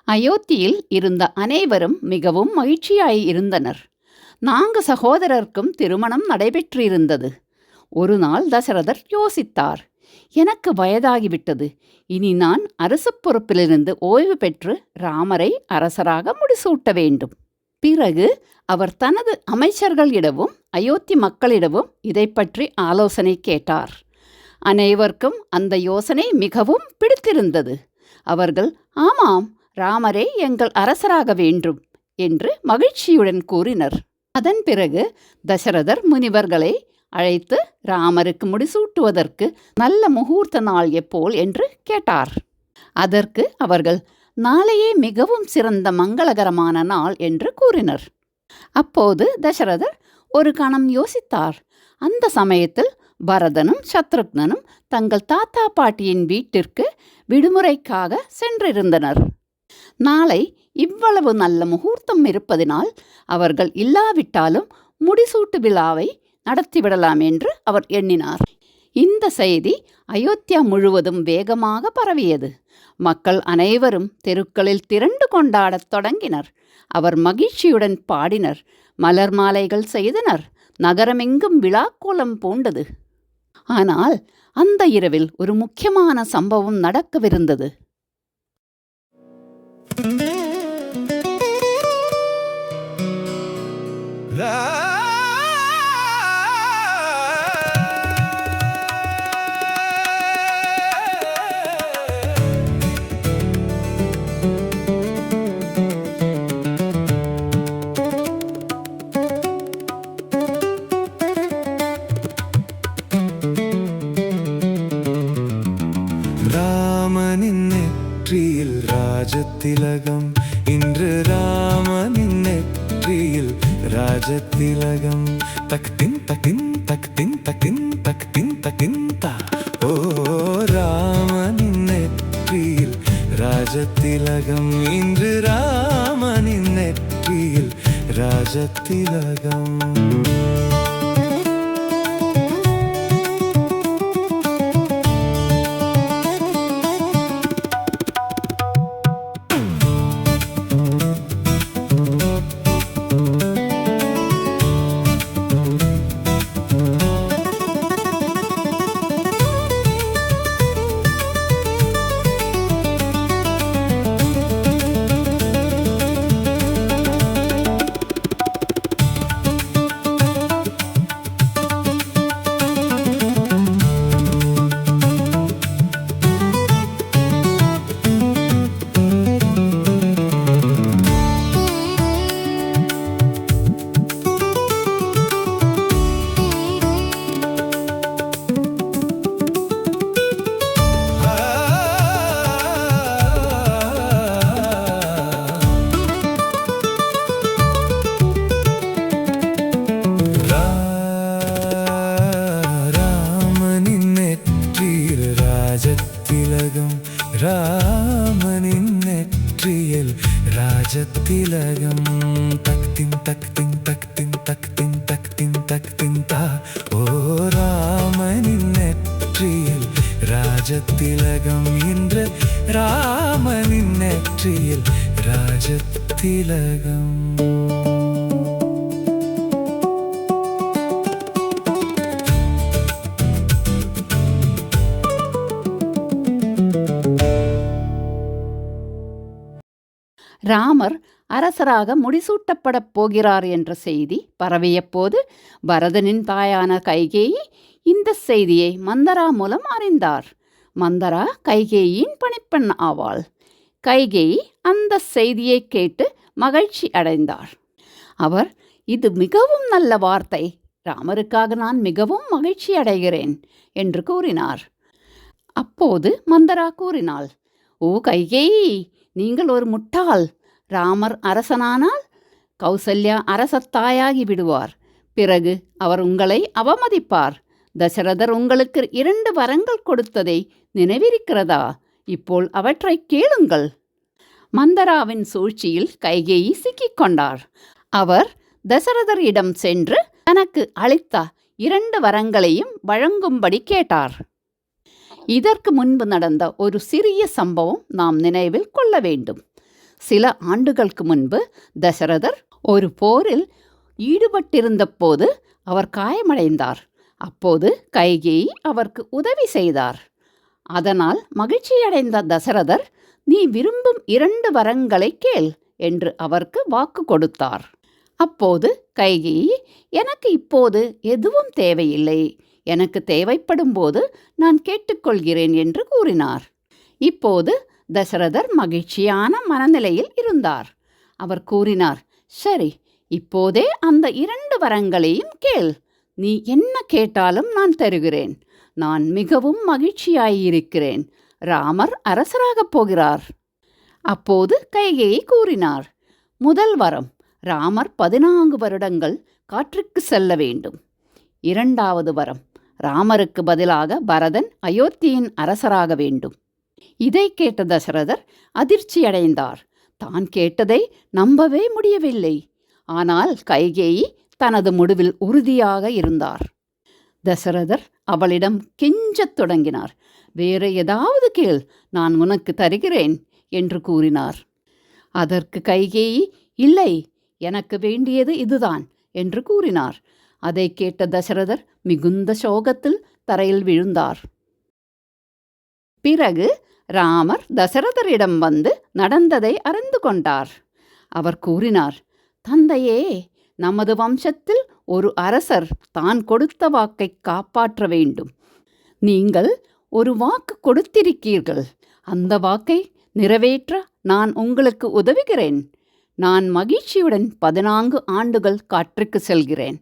அயோத்தியில் இருந்த அனைவரும் மிகவும் மகிழ்ச்சியாய் இருந்தனர். 4 சகோதரருக்கும் திருமணம் நடைபெற்றிருந்தது. ஒரு நாள் தசரதர் யோசித்தார், எனக்கு வயதாகிவிட்டது. இனி நான் அரசு பொறுப்பிலிருந்து ஓய்வு பெற்று ராமரை அரசராக முடிசூட்ட வேண்டும். பிறகு அவர் தனது அமைச்சர்களிடமும் அயோத்தி மக்களிடமும் இதை பற்றி ஆலோசனை கேட்டார். அனைவருக்கும் அந்த யோசனை மிகவும் பிடித்திருந்தது. அவர்கள், ஆமாம், ராமரே எங்கள் அரசராக வேண்டும் என்று மகிழ்ச்சியுடன் கூறினர். அதன் பிறகு தசரதர் முனிவர்களை அழைத்து ராமருக்கு முடிசூட்டுவதற்கு நல்ல முகூர்த்த நாள் எப்போல் என்று கேட்டார். அதற்கு அவர்கள், நாளையே மிகவும் சிறந்த மங்களகரமான நாள் என்று கூறினர். அப்போது தசரதர் ஒரு கணம் யோசித்தார். அந்த சமயத்தில் பரதனும் சத்ருக்னனும் தங்கள் தாத்தா பாட்டியின் வீட்டிற்கு விடுமுறைக்காக சென்றிருந்தனர். நாளை இவ்வளவு நல்ல முகூர்த்தம் இருப்பதினால் அவர்கள் இல்லாவிட்டாலும் முடிசூட்டு விழாவை நடத்திவிடலாம் என்று அவர் எண்ணினார். இந்த செய்தி அயோத்தியா முழுவதும் வேகமாக பரவியது. மக்கள் அனைவரும் தெருக்களில் திரண்டு கொண்டாடத் தொடங்கினர். அவர் மகிழ்ச்சியுடன் பாடினர், மலர் மாலைகள் செய்தனர். நகரமெங்கும் விழாக்கோலம் பூண்டது. ஆனால் அந்த இரவில் ஒரு முக்கியமான சம்பவம் நடக்கவிருந்தது. ராமனின் நெற்றியில் ராஜதிலகம், இன்று ராமனின் நெற்றியில் ராஜதிலகம். தக்தின் தக்கின் தக்தின் தக்கின் தக்தின் தக்கின் தா. ஓ, ராமனின் நெற்றியில் ராஜதிலகம், இன்று ராமனின் நெற்றியில் ராஜதிலகம். ராமனின் நெற்றியில் ராஜதிலகம். தக்தின் தக்தின் தக்தின் தக்தின் தக்தின் தக்தின் தா. ஓ, ராமனின் நெற்றியில் ராஜதிலகம், இன்று ராமனின் நெற்றியில் ராஜதிலகம். ராமர் அரசராக முடிசூட்டப்படப் போகிறார் என்ற செய்தி பரவிய போது பரதனின் தாயான கைகேயி இந்த செய்தியை மந்தரா மூலம் அறிந்தார். மந்தரா கைகேயின் பணிப்பெண் ஆவாள். கைகேயி அந்த செய்தியை கேட்டு மகிழ்ச்சி அடைந்தார். அவர், இது மிகவும் நல்ல வார்த்தை, ராமருக்காக நான் மிகவும் மகிழ்ச்சி அடைகிறேன் என்று கூறினார். அப்போது மந்தரா கூறினாள், ஓ கைகேயி, நீங்கள் ஒரு முட்டாள். ராமர் அரசனானால் கௌசல்யா அரசத்தாயாகி விடுவார். பிறகு அவர் உங்களை அவமதிப்பார். தசரதர் உங்களுக்கு 2 வரங்கள் கொடுத்ததை நினைவிருக்கிறதா? இப்போது அவற்றை கேளுங்கள். மந்தராவின் சூழ்ச்சியில் கைகேயி சிக்கிக்கொண்டார். அவர் தசரதரிடம் சென்று தனக்கு அளித்த 2 வரங்களையும் வழங்கும்படி கேட்டார். இதற்கு முன்பு நடந்த ஒரு சிறிய சம்பவம் நாம் நினைவில் கொள்ள வேண்டும். சில ஆண்டுகளுக்கு முன்பு தசரதர் ஒரு போரில் ஈடுபட்டிருந்த போது அவர் காயமடைந்தார். அப்போது கைகேயி அவருக்கு உதவி செய்தார். அதனால் மகிழ்ச்சியடைந்த தசரதர், நீ விரும்பும் 2 வரங்களை கேள் என்று அவருக்கு வாக்கு கொடுத்தார். அப்போது கைகேயி, எனக்கு இப்போது எதுவும் தேவையில்லை, எனக்கு தேவைப்படும் போது நான் கேட்டுக்கொள்கிறேன் என்று கூறினார். இப்போது தசரதர் மகிழ்ச்சியான மனநிலையில் இருந்தார். அவர் கூறினார், சரி, இப்போதே அந்த 2 வரங்களையும் கேள். நீ என்ன கேட்டாலும் நான் தருகிறேன். நான் மிகவும் மகிழ்ச்சியாயிருக்கிறேன். ராமர் அரசராகப் போகிறார். அப்போது கைகேயி கூறினார், முதல் வரம், ராமர் 14 வருடங்கள் காற்றுக்கு செல்ல வேண்டும். 2வது வரம், ராமருக்கு பதிலாக பரதன் அயோத்தியின் அரசராக வேண்டும். இதை கேட்ட தசரதர் அதிர்ச்சியடைந்தார். தான் கேட்டதை நம்பவே முடியவில்லை. ஆனால் கைகேயி தனது முடிவில் உறுதியாக இருந்தார். தசரதர் அவளிடம் கெஞ்சத் தொடங்கினார். வேற ஏதாவது கேள், நான் உனக்கு தருகிறேன் என்று கூறினார். அதற்கு கைகேயி, இல்லை, எனக்கு வேண்டியது இதுதான் என்று கூறினார். அதை கேட்ட தசரதர் மிகுந்த சோகத்தில் தரையில் விழுந்தார். பிறகு ராமர் தசரதரிடம் வந்து நடந்ததை அறிந்து கொண்டார். அவர் கூறினார், தந்தையே, நமது வம்சத்தில் ஒரு அரசர் தான் கொடுத்த வாக்கை காப்பாற்ற வேண்டும். நீங்கள் ஒரு வாக்கு கொடுத்திருக்கீர்கள். அந்த வாக்கை நிறைவேற்ற நான் உங்களுக்கு உதவுகிறேன். நான் மகிழ்ச்சியுடன் 14 ஆண்டுகள் காற்றுக்கு செல்கிறேன்.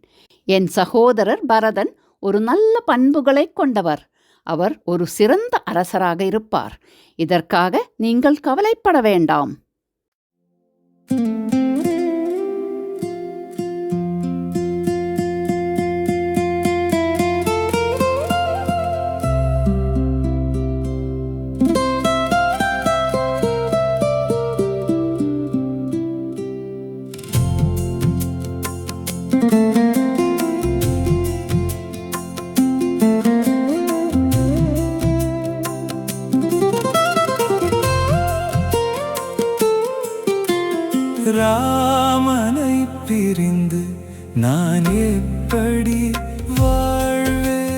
என் சகோதரர் பரதன் ஒரு நல்ல பண்புகளை கொண்டவர். அவர் ஒரு சிறந்த அரசராக இருப்பார். இதற்காக நீங்கள் கவலைப்பட வேண்டாம். ராமனை பிரிந்து நான் எப்படி வாழ்வேன்?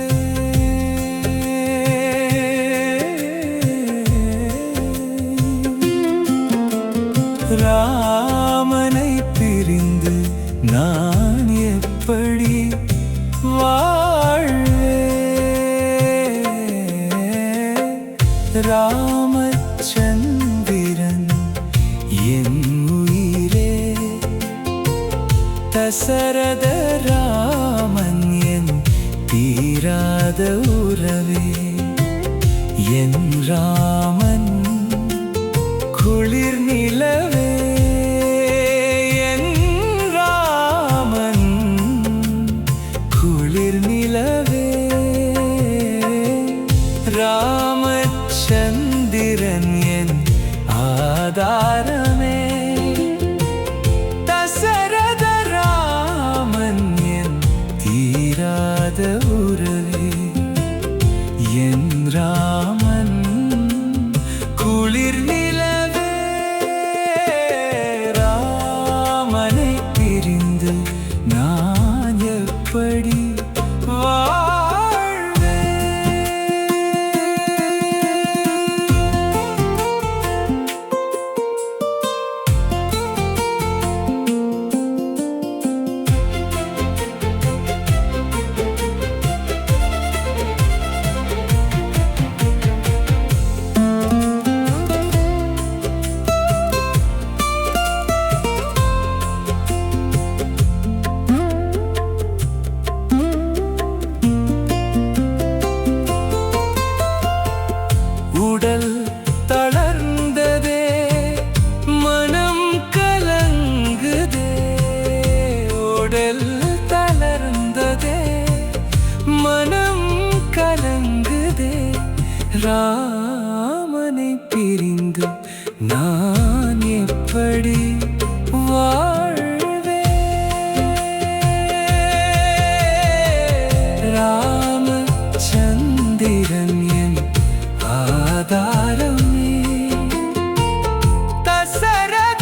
ராமனை பிரிந்து நான் எப்படி வாழ்வேன்? ராமச்சந்திரன் என் தசரத ராமன் என் தீராத உறவே. என் ராமன் குளிர் நிலவே. என் ராமன் குளிர் நிலவே. ராமச்சந்திரன் என் ஆதாரமே. உறவே என் ராமன் குளிர் நிலவே. ராமனை பிரிந்து நான் எப்படி உடல் தளர்ந்ததே, மனம் கலங்குதே. உடல் தளர்ந்ததே, மனம் கலங்குதே. ராமனை பிரிந்து நான் எப்படி வாழ்வேன்? ராமச்சந்திரன் என் ஆதாரமே. தசரத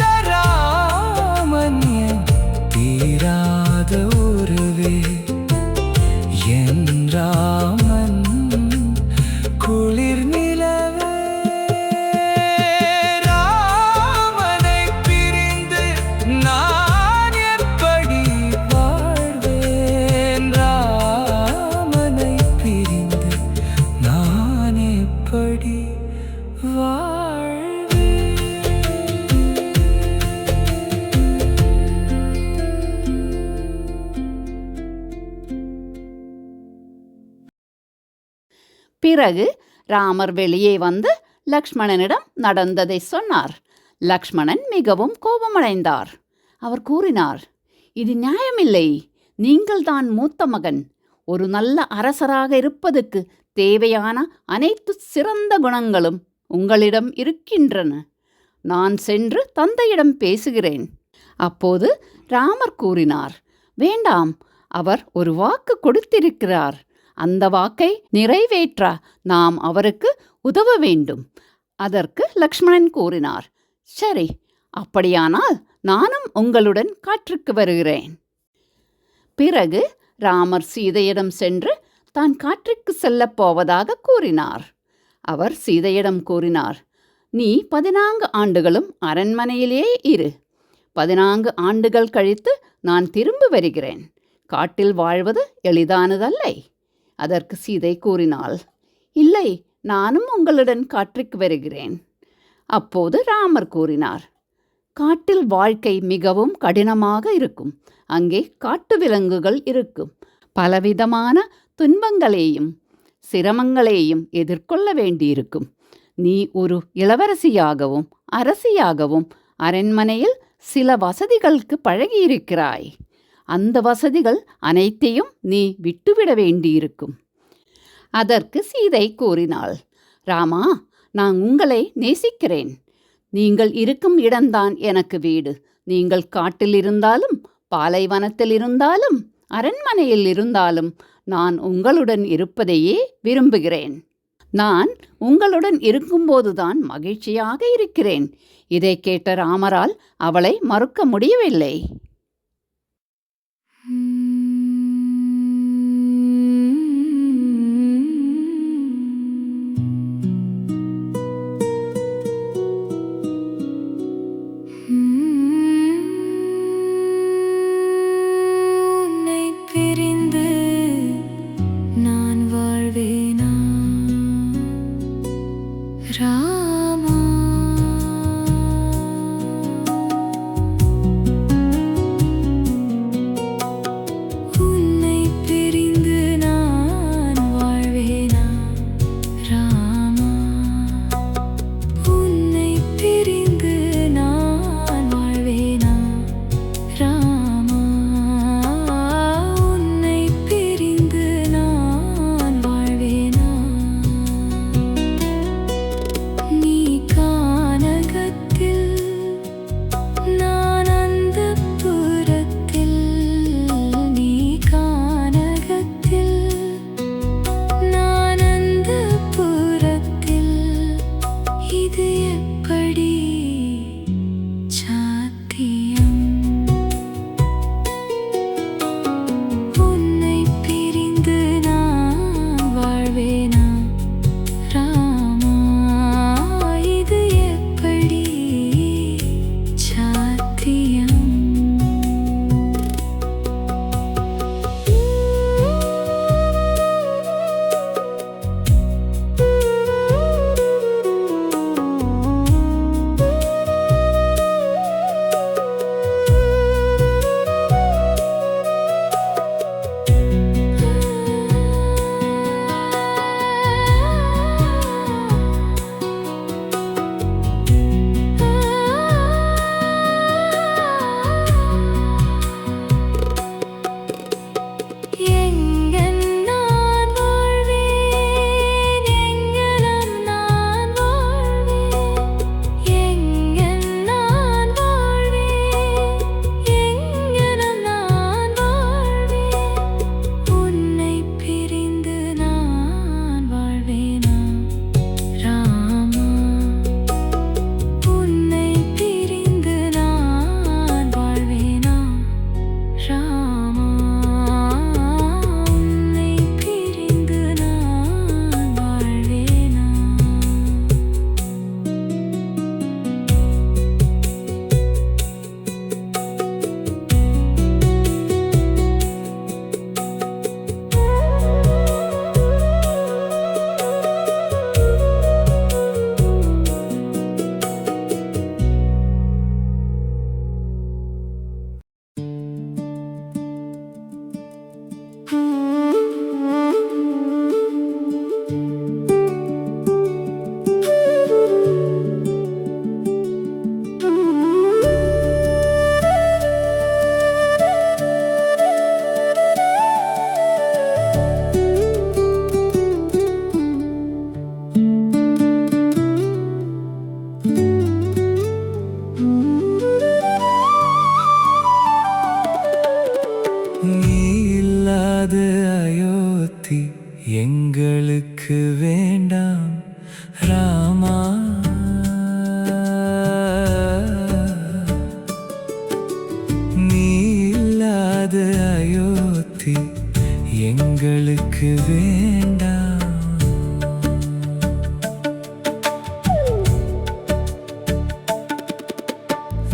பிறகு ராமர் வெளியே வந்து லக்ஷ்மணனிடம் நடந்ததை சொன்னார். லக்ஷ்மணன் மிகவும் கோபமடைந்தார். அவர் கூறினார், இது நியாயமில்லை. நீங்கள்தான் மூத்த மகன். ஒரு நல்ல அரசராக இருப்பதற்கு தேவையான அனைத்து சிறந்த குணங்களும் உங்களிடம் இருக்கின்றன. நான் சென்று தந்தையிடம் பேசுகிறேன். அப்போது ராமர் கூறினார், வேண்டாம், அவர் ஒரு வாக்கு கொடுத்திருக்கிறார். அந்த வாக்கை நிறைவேற்ற நாம் அவருக்கு உதவ வேண்டும். அதற்கு லக்ஷ்மணன் கூறினார், சரி, அப்படியானால் நானும் உங்களுடன் காட்டுக்கு வருகிறேன். பிறகு ராமர் சீதையிடம் சென்று தான் காட்டுக்கு செல்லப் போவதாக கூறினார். அவர் சீதையிடம் கூறினார், நீ 14 ஆண்டுகளும் அரண்மனையிலே இரு. 14 ஆண்டுகள் கழித்து நான் திரும்பி வருகிறேன். காட்டில் வாழ்வது எளிதானதல்லை. அதற்கு சீதை கூறினாள், இல்லை, நானும் உங்களுடன் காட்டுக்கு வருகிறேன். அப்போது ராமர் கூறினார், காட்டில் வாழ்க்கை மிகவும் கடினமாக இருக்கும். அங்கே காட்டு விலங்குகள் இருக்கும். பலவிதமான துன்பங்களையும் சிரமங்களையும் எதிர்கொள்ள வேண்டியிருக்கும். நீ ஒரு இளவரசியாகவும் அரசியாகவும் அரண்மனையில் சில வசதிகளுக்கு பழகியிருக்கிறாய். அந்த வசதிகள் அனைத்தையும் நீ விட்டுவிட வேண்டியிருக்கும். அதற்கு சீதை கூறினாள், ராமா, நான் உங்களை நேசிக்கிறேன். நீங்கள் இருக்கும் இடம்தான் எனக்கு வீடு. நீங்கள் காட்டில் இருந்தாலும் பாலைவனத்தில் இருந்தாலும் அரண்மனையில் இருந்தாலும் நான் உங்களுடன் இருப்பதையே விரும்புகிறேன். நான் உங்களுடன் இருக்கும்போதுதான் மகிழ்ச்சியாக இருக்கிறேன். இதை கேட்ட ராமரால் அவளை மறுக்க முடியவில்லை.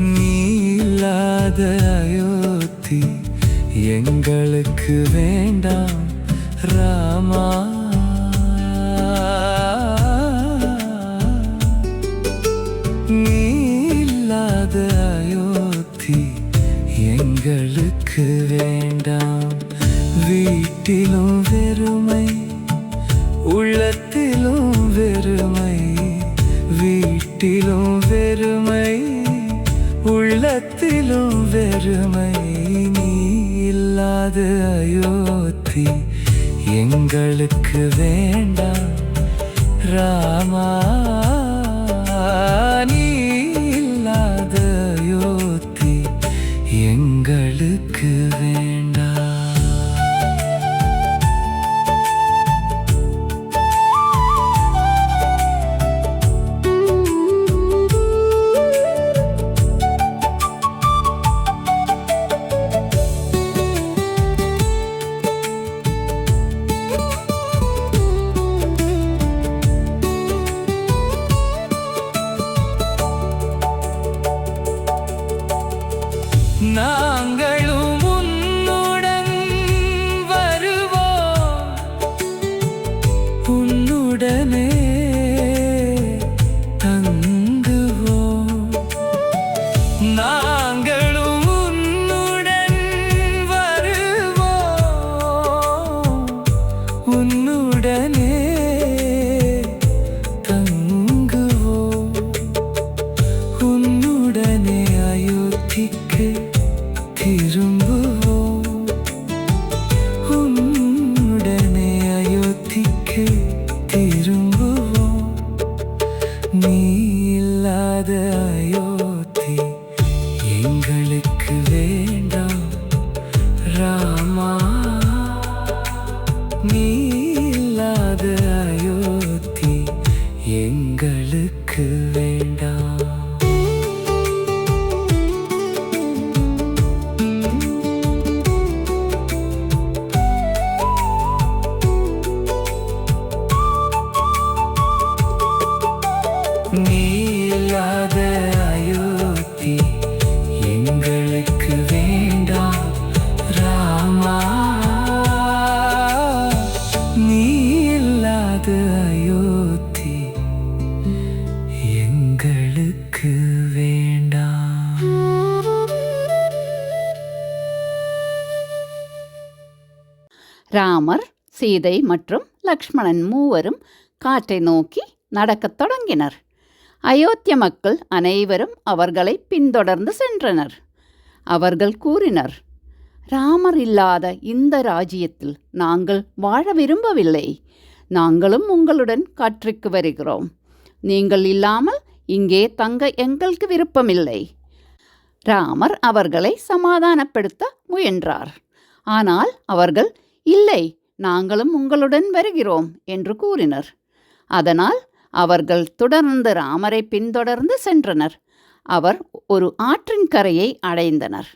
நீ இல்லாத அயோத்தி எங்களுக்கு வேண்டாம் ராமா. நீ இல்லாத அயோத்தி எங்களுக்கு வேண்டாம். வீட்டிலும் வெறுமை, உள்ளத்திலும் வெறுமை. வீட்டிலும் வெறுமை, உள்ளத்திலும் வெறுமை. நீ இல்லாத அயோத்தி எங்களுக்கு வேண்டாம் ராமா. நீ இல்லாத அயோத்தி எங்களுக்கு வேண்டாம். நாங்களும் உன்னுடன் வருவோம், உன்னுடனே தங்குவோம். நாங்களும் உன்னுடன் வருவோம், உன்னுடனே தங்குவோம். உன்னுடனே அயோத்திக்கு திரும்புவோம், உன்னுடனே அயோத்திக்கு திரும்புவோம். நீ இல்லாத அயோத்தி எங்களுக்கு வேண்டாம் ராமா. நீ இல்லாத அயோத்தி எங்களுக்கு வேண்டாம். நீ இல்லாத அயோத்தி எங்களுக்கு வேண்டாம் ராமா. நீ இல்லாத அயோத்தி எங்களுக்கு வேண்டாம். ராமர், சீதை மற்றும் லக்ஷ்மணன் மூவரும் காட்டை நோக்கி நடக்கத் தொடங்கினர். அயோத்திய மக்கள் அனைவரும் அவர்களை பின்தொடர்ந்து சென்றனர். அவர்கள் கூறினர், ராமர் இல்லாத இந்த ராஜ்யத்தில் நாங்கள் வாழ விரும்பவில்லை. நாங்களும் உங்களுடன் காற்றுக்கு வருகிறோம். நீங்கள் இல்லாமல் இங்கே தங்க எங்களுக்கு விருப்பமில்லை. ராமர் அவர்களை சமாதானப்படுத்த முயன்றார். ஆனால் அவர்கள், இல்லை, நாங்களும் உங்களுடன் வருகிறோம் என்று கூறினர். அதனால் அவர்கள் தொடர்ந்து ராமரை பின்தொடர்ந்து சென்றனர். அவர் ஒரு ஆற்றின் கரையை அடைந்தனர்.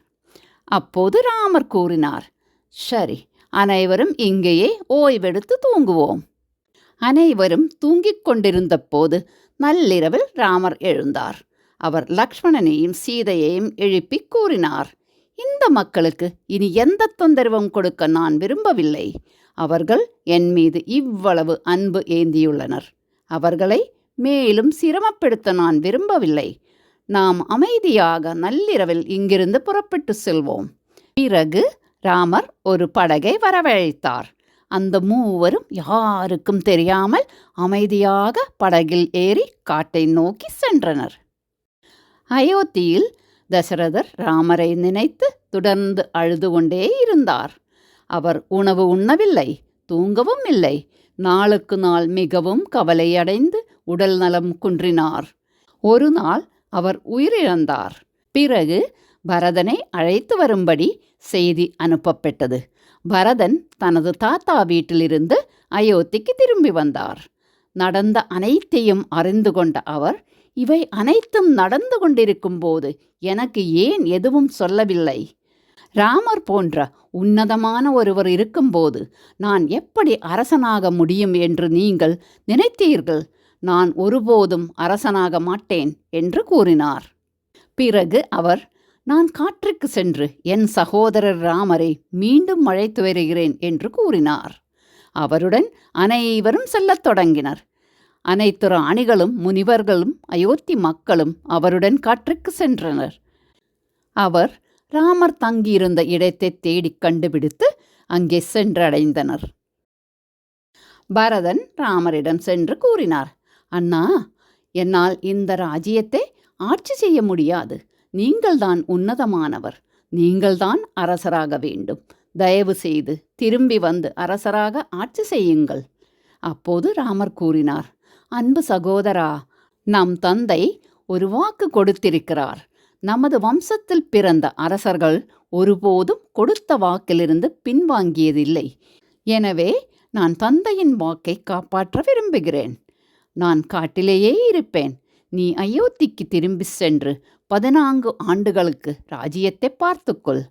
அப்போது ராமர் கூறினார், சரி, அனைவரும் இங்கேயே ஓய்வெடுத்து தூங்குவோம். அனைவரும் தூங்கிக் கொண்டிருந்த போது நள்ளிரவில் ராமர் எழுந்தார். அவர் லக்ஷ்மணனையும் சீதையையும் எழுப்பி கூறினார், இந்த மக்களுக்கு இனி எந்த தொந்தரவும் கொடுக்க நான் விரும்பவில்லை. அவர்கள் என் மீது இவ்வளவு அன்பு ஏந்தியுள்ளனர். அவர்களை மேலும் சிரமப்படுத்த நான் விரும்பவில்லை. நாம் அமைதியாக நள்ளிரவில் இங்கிருந்து புறப்பட்டு செல்வோம். பிறகு ராமர் ஒரு படகை வரவழைத்தார். அந்த மூவரும் யாருக்கும் தெரியாமல் அமைதியாக படகில் ஏறி காட்டை நோக்கி சென்றனர். அயோத்தியில் தசரதர் ராமரை நினைத்து தொடர்ந்து அழுது கொண்டே இருந்தார். அவர் உணவு உண்ணவில்லை, தூங்கவும் இல்லை. நாளுக்கு நாள் மிகவும் கவலையடைந்து உடல் நலம் குன்றினார். ஒரு நாள் அவர் உயிரிழந்தார். பிறகு பரதனை அழைத்து வரும்படி செய்தி அனுப்பப்பட்டது. பரதன் தனது தாத்தா வீட்டிலிருந்து அயோத்திக்கு திரும்பி வந்தார். நடந்த அனைத்தையும் அறிந்து கொண்ட அவர், இவை அனைத்தும் நடந்து கொண்டிருக்கும் போது எனக்கு ஏன் எதுவும் சொல்லவில்லை? ராமர் போன்ற உன்னதமான ஒருவர் இருக்கும்போது நான் எப்படி அரசனாக முடியும் என்று நீங்கள் நினைத்தீர்கள்? நான் ஒருபோதும் அரசனாக மாட்டேன் என்று கூறினார். பிறகு அவர், நான் காற்றுக்கு சென்று என் சகோதரர் ராமரை மீண்டும் அழைத்து வருகிறேன் என்று கூறினார். அவருடன் அனைவரும் செல்லத் தொடங்கினர். அனைத்து ராணிகளும் முனிவர்களும் அயோத்தி மக்களும் அவருடன் காற்றுக்கு சென்றனர். அவர் ராமர் தங்கியிருந்த இடத்தை தேடிக் கண்டுபிடித்து அங்கே சென்றடைந்தனர். பரதன் ராமரிடம் சென்று கூறினார், அண்ணா, என்னால் இந்த ராஜ்யத்தை ஆட்சி செய்ய முடியாது. நீங்கள்தான் உன்னதமானவர். நீங்கள்தான் அரசராக வேண்டும். தயவு செய்து திரும்பி வந்து அரசராக ஆட்சி செய்யுங்கள். அப்போது ராமர் கூறினார், அன்பு சகோதரா, நம் தந்தை ஒரு வாக்கு கொடுத்திருக்கிறார். நமது வம்சத்தில் பிறந்த அரசர்கள் ஒருபோதும் கொடுத்த வாக்கிலிருந்து பின்வாங்கியதில்லை. எனவே நான் தந்தையின் வாக்கை காப்பாற்ற விரும்புகிறேன். நான் காட்டிலேயே இருப்பேன். நீ அயோத்திக்கு திரும்பி சென்று 14 ஆண்டுகளுக்கு ராஜ்யத்தை பார்த்துக்கொள்.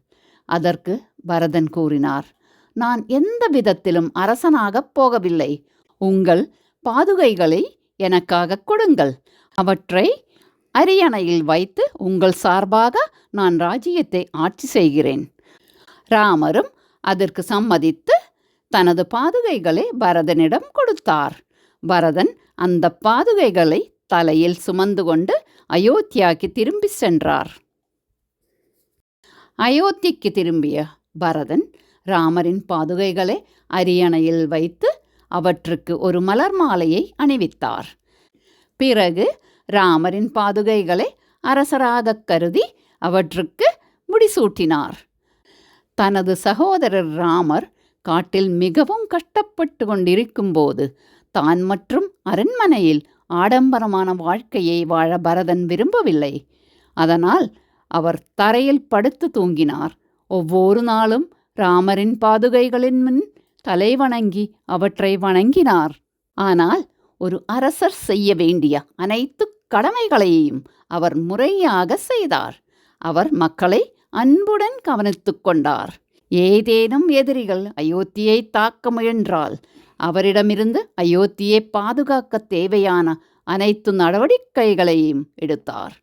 அதற்கு பரதன் கூறினார், நான் எந்த விதத்திலும் அரசனாகப் போகவில்லை. உங்கள் பாதுகைகளை எனக்காக கொடுங்கள். அவற்றை அரியணையில் வைத்து உங்கள் சார்பாக நான் ராஜ்யத்தை ஆட்சி செய்கிறேன். ராமரும் அதற்கு சம்மதித்து தனது பாதுகைகளை பரதனிடம் கொடுத்தார். பரதன் அந்த பாதுகைகளை தலையில் சுமந்து கொண்டு அயோத்தியாவுக்கு திரும்பி சென்றார். அயோத்திக்கு திரும்பிய பரதன் ராமரின் பாதுகைகளை அரியணையில் வைத்து அவற்றுக்கு ஒரு மலர் மாலையை அணிவித்தார். பிறகு ராமரின் பாதுகைகளை அரசராகக் கருதி அவற்றுக்கு முடிசூட்டினார். தனது சகோதரர் ராமர் காட்டில் மிகவும் கஷ்டப்பட்டு கொண்டிருக்கும்போது தான் மற்றும் அரண்மனையில் ஆடம்பரமான வாழ்க்கையை வாழ பரதன் விரும்பவில்லை. அதனால் அவர் தரையில் படுத்து தூங்கினார். ஒவ்வொரு நாளும் ராமரின் பாதுகைகளின் முன் தலை வணங்கி அவற்றை வணங்கினார். ஆனால் ஒரு அரசர் செய்ய வேண்டிய அனைத்து கடமைகளையும் அவர் முறையாக செய்தார். அவர் மக்களை அன்புடன் கவனித்துக் கொண்டார். ஏதேனும் எதிரிகள் அயோத்தியை தாக்க முயன்றால் அவரிடமிருந்து அயோத்தியை பாதுகாக்க தேவையான அனைத்து நடவடிக்கைகளையும் எடுத்தார்.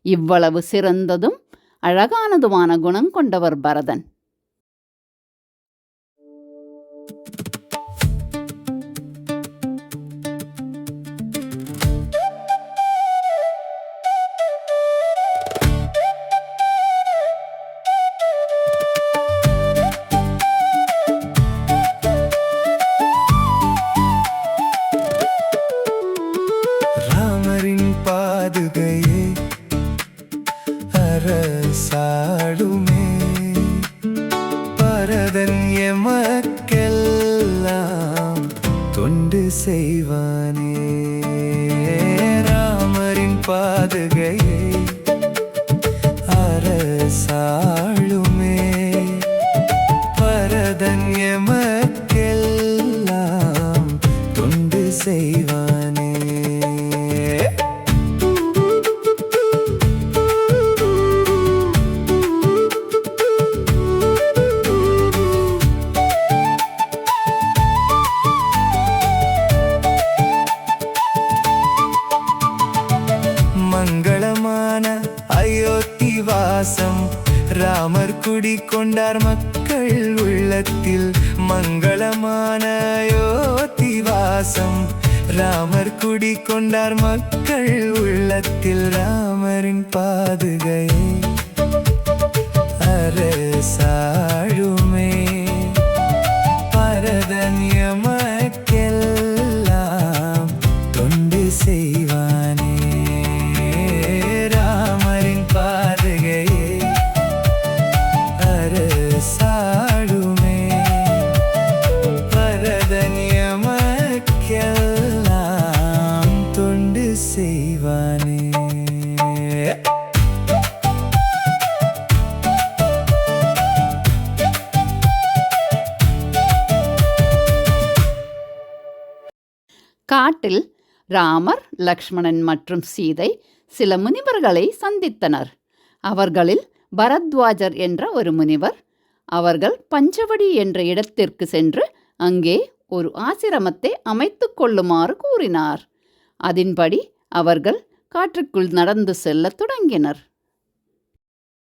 இவ்வளவு சிறந்ததும் அழகானதுமான குணம் கொண்டவர் பரதன். பாதுகையே அரசாளுமே, பரதன் எமக்கெல்லாம் தொண்டு செய்வானே. ராமரின் பாதுகையே அரசாளுமே, பரதன் எமக்கெல்லாம் தொண்டு செய்வானே. மங்களமான அயோத்தி வாசம் ராமர் குடிகொண்டார் மக்கள் உள்ளத்தில். மங்களமான அயோத்தி வாசம் ராமர் குடிகொண்டார் மக்கள் உள்ளத்தில். ராமரின் பாதுகையை அரசாளுமே, பரதன் எமக்கெல்லாம் தொண்டு செய்வானே. ராமரின் பாதுகையை அரசாளுமே, பரதன் எமக்கெல்லாம் தொண்டு செய்வானே. காட்டில் ராமர், லக்ஷ்மணன் மற்றும் சீதை சில முனிவர்களை சந்தித்தனர். அவர்களில் பரத்வாஜர் என்ற ஒரு முனிவர் அவர்கள் பஞ்சவடி என்ற இடத்திற்கு சென்று அங்கே ஒரு ஆசிரமத்தை அமைத்துக் கொள்ளுமாறு கூறினார். அதன்படி அவர்கள் காற்றுக்குள் நடந்து செல்லத் தொடங்கினர்.